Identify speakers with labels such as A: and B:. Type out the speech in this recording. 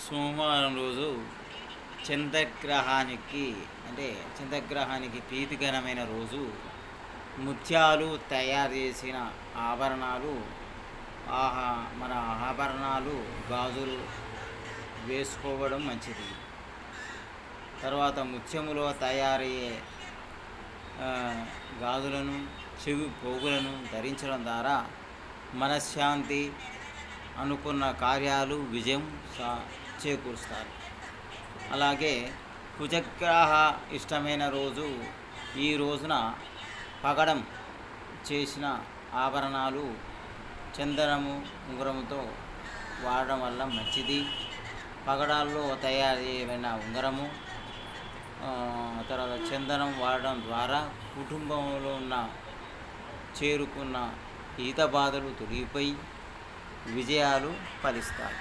A: సోమవారం రోజు చంద్రగ్రహానికి చంద్రగ్రహానికి ప్రీతికరమైన రోజు ముత్యాలు తయారు చేసిన ఆభరణాలు మన ఆభరణాలు గాజులు వేసుకోవడం మంచిది. తర్వాత ముత్యములో తయారయ్యే గాజులను చెవి పోగులను ధరించడం ద్వారా మనశ్శాంతి, అనుకున్న కార్యాలు విజయం చేకూరుస్తారు. అలాగే కుజగ్రహ ఇష్టమైన రోజు ఈ రోజున పగడం చేసిన ఆభరణాలు చందనము ఉంగరముతో వాడడం వల్ల మంచిది. పగడాల్లో తయారు చేయబడిన ఉంగరము తర్వాత చందనం వాడడం ద్వారా కుటుంబంలో చేరుకున్న ఈత బాధలు తొలగిపోయి విజయాలు ఫలిస్తాయి.